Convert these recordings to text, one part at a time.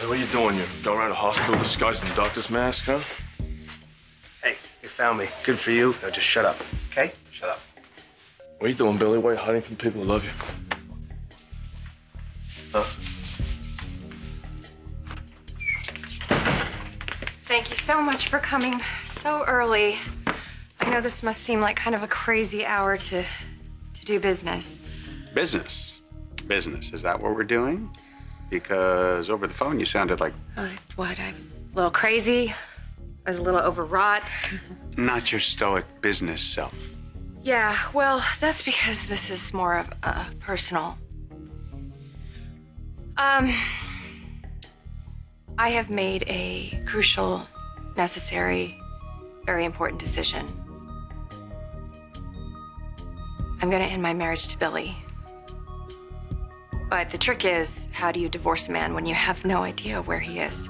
What are you doing? You're going around the hospital disguised in a doctor's mask, huh? Hey, you found me. Good for you. Now just shut up, okay? Shut up. What are you doing, Billy? Why are you hiding from the people who love you? Huh? Thank you so much for coming so early. I know this must seem like kind of a crazy hour to do business. Business? Business, is that what we're doing? Because over the phone you sounded like... What, I'm a little crazy? I was a little overwrought. Not your stoic business self. Yeah, well, that's because this is more of a personal. I have made a crucial, necessary, very important decision. I'm gonna end my marriage to Billy. But the trick is, how do you divorce a man when you have no idea where he is?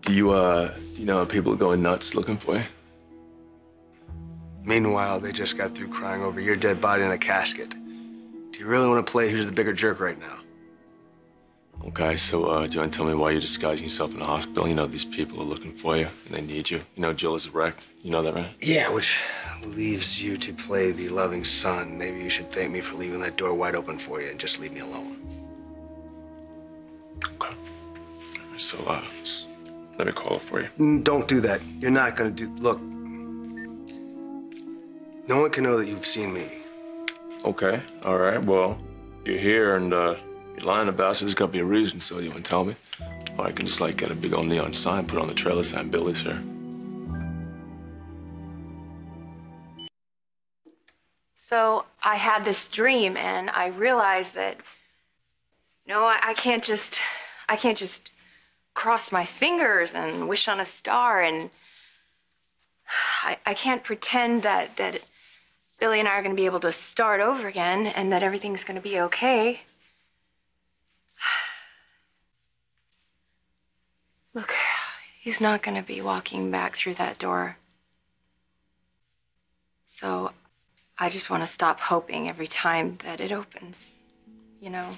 Do you know people are going nuts looking for you? Meanwhile, they just got through crying over your dead body in a casket. Do you really want to play who's the bigger jerk right now? Okay, so do you want to tell me why you're disguising yourself in the hospital? You know, these people are looking for you, and they need you. You know, Jill is a wreck. You know that, right? Yeah, which leaves you to play the loving son. Maybe you should thank me for leaving that door wide open for you and just leave me alone. Okay. So, let me call her for you. Don't do that. You're not gonna do... Look. No one can know that you've seen me. Okay, all right, well, you're here and you're lying about it, so there's gotta be a reason, so you wanna tell me? Or I can just like get a big old neon sign, put it on the trailer sign, Billy's here. So I had this dream and I realized that, no, I can't just cross my fingers and wish on a star, and I can't pretend that Billy and I are going to be able to start over again and that everything's going to be okay. Look, he's not going to be walking back through that door. So I just want to stop hoping every time that it opens, you know?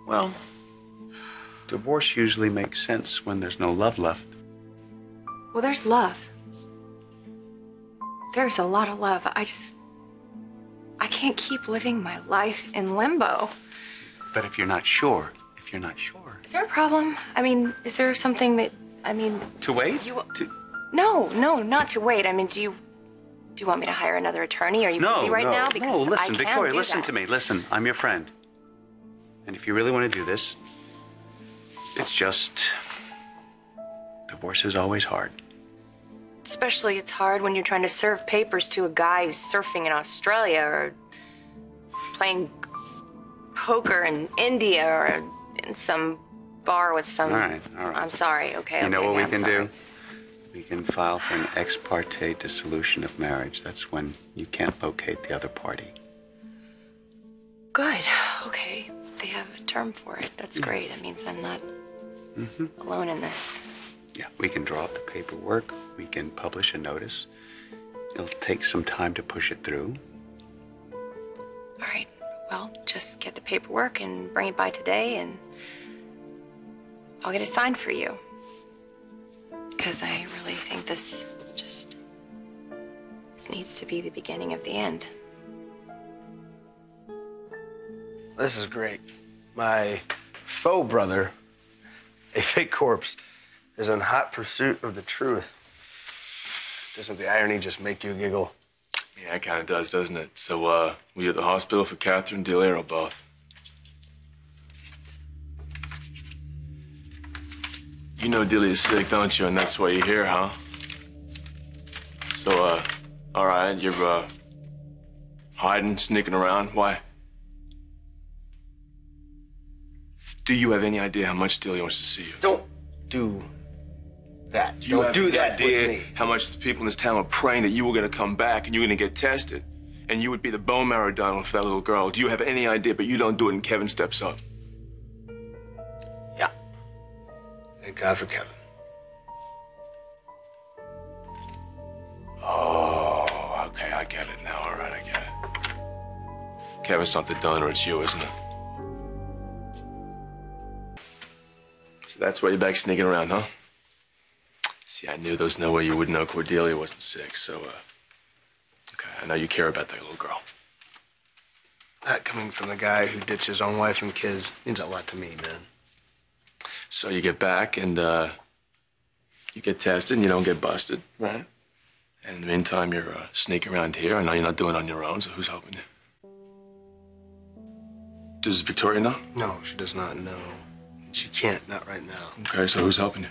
Well, divorce usually makes sense when there's no love left. Well, there's love. There's a lot of love. I can't keep living my life in limbo. But if you're not sure, Is there a problem? I mean, is there something that, To wait? No, not to wait. I mean, do you want me to hire another attorney? Are you busy right now? Because listen, I can't Victoria, do listen that. to me. Listen, I'm your friend. And if you really want to do this, it's just... Divorce is always hard. Especially it's hard when you're trying to serve papers to a guy who's surfing in Australia or playing poker in India or in some bar with some... All right. I'm sorry, okay? You know okay, what we I'm can sorry. do? We can file for an ex parte dissolution of marriage. That's when you can't locate the other party. Good, okay. They have a term for it. That's great. It means I'm not alone in this. Yeah, we can draw up the paperwork. We can publish a notice. It'll take some time to push it through. All right, well, just get the paperwork and bring it by today, and I'll get it signed for you. Because I really think this needs to be the beginning of the end. This is great. My faux brother, a fake corpse, is in hot pursuit of the truth. Doesn't the irony just make you giggle? Yeah, it kind of does, doesn't it? So, were you at the hospital for Catherine and Delia or both? You know Delia's sick, don't you? And that's why you're here, huh? So, all right, you're, hiding, sneaking around. Why? Do you have any idea how much Delia wants to see you? Don't do that. Do you Don't have do any that idea with me. how much the people in this town were praying that you were going to come back and you were going to get tested? And you would be the bone marrow donor for that little girl. Do you have any idea? But you don't do it and Kevin steps up. Yeah. Thank God for Kevin. Kevin's not the donor, it's you, isn't it? So that's why you're back sneaking around, huh? See, I knew there was no way you would know Cordelia wasn't sick, so, okay, I know you care about that little girl. That coming from the guy who ditched his own wife and kids means a lot to me, man. So you get back and, you get tested and you don't get busted, right? And in the meantime, you're sneaking around here. I know you're not doing it on your own, so who's helping you? Does Victoria know? No, she does not know. She can't, not right now. Okay, so who's helping you?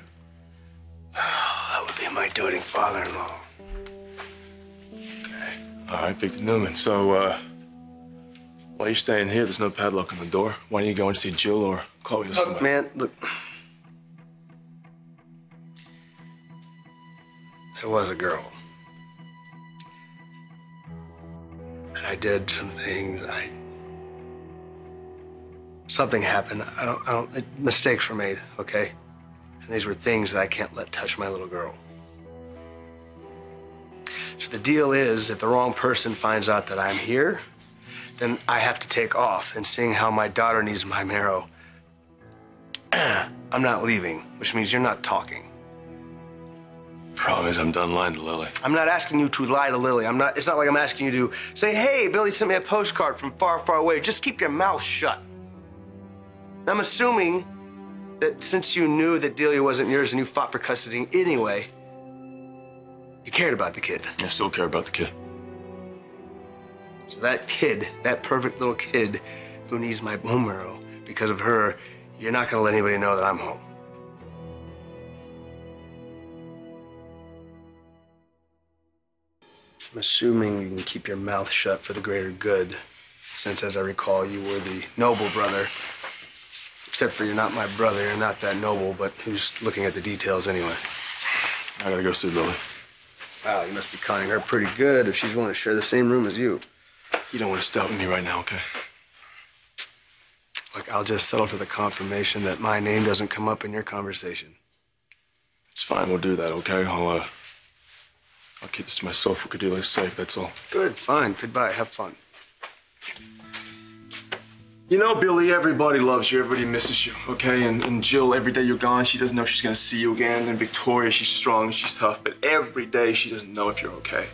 That would be my doting father-in-law. Okay. All right, Victor Newman. So, while you're staying here, there's no padlock on the door. Why don't you go and see Jill or Chloe or somebody? Look, man, look. There was a girl. And I did some things. Something happened. Mistakes were made, okay? And these were things that I can't let touch my little girl. So the deal is, if the wrong person finds out that I'm here, then I have to take off. And seeing how my daughter needs my marrow, I'm not leaving, which means you're not talking. Problem is, I'm done lying to Lily. I'm not asking you to lie to Lily. It's not like I'm asking you to say, hey, Billy sent me a postcard from far, far away. Just keep your mouth shut. I'm assuming that since you knew that Delia wasn't yours and you fought for custody anyway, you cared about the kid. I still care about the kid. So that kid, that perfect little kid who needs my bone marrow, because of her, you're not gonna let anybody know that I'm home. I'm assuming you can keep your mouth shut for the greater good, since, as I recall, you were the noble brother. Except for you're not my brother, you're not that noble, but who's looking at the details anyway? I gotta go see Lily. Wow, you must be conning her pretty good if she's willing to share the same room as you. You don't want to start with me right now, okay? Look, I'll just settle for the confirmation that my name doesn't come up in your conversation. It's fine, we'll do that, okay? I'll keep this to myself for Cordelia's sake, that's all. Good, fine, goodbye, have fun. You know, Billy, everybody loves you, everybody misses you, okay? And Jill, every day you're gone, she doesn't know if she's gonna see you again. And Victoria, she's strong, she's tough, but every day she doesn't know if you're okay.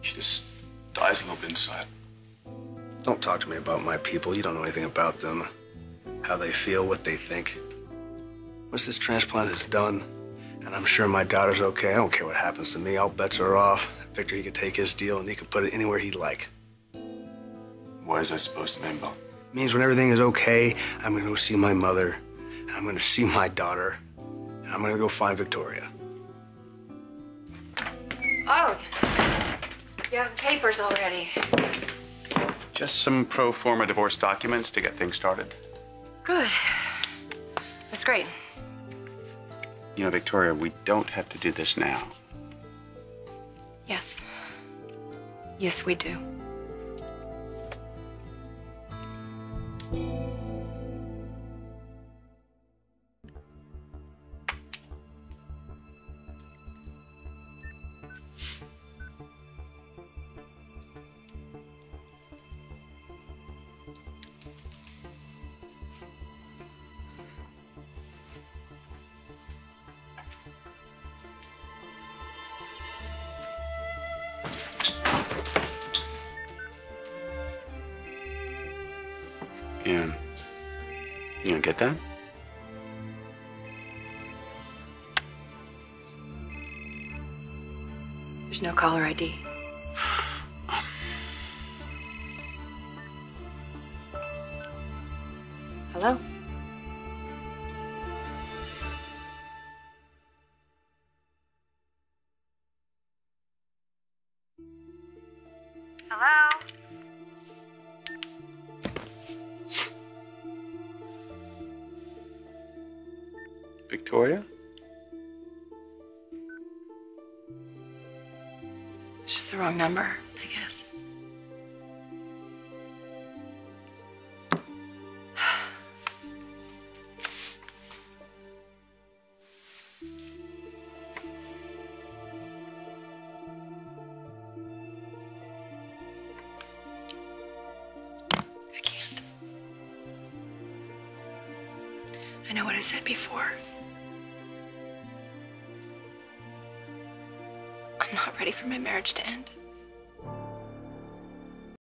She just dies a little bit inside. Don't talk to me about my people. You don't know anything about them, how they feel, what they think. Once this transplant is done, and I'm sure my daughter's okay, I don't care what happens to me. All bets are off. Victor, he could take his deal and he could put it anywhere he'd like. What is that supposed to mean, Bill? It means when everything is okay, I'm gonna go see my mother, and I'm gonna see my daughter, and I'm gonna go find Victoria. Oh, you have the papers already. Just some pro forma divorce documents to get things started. Good. That's great. You know, Victoria, we don't have to do this now. Yes. Yes, we do. And you gonna get that? There's no caller ID. Hello? Hello? Victoria? It's just the wrong number, I guess. know what I said before. I'm not ready for my marriage to end.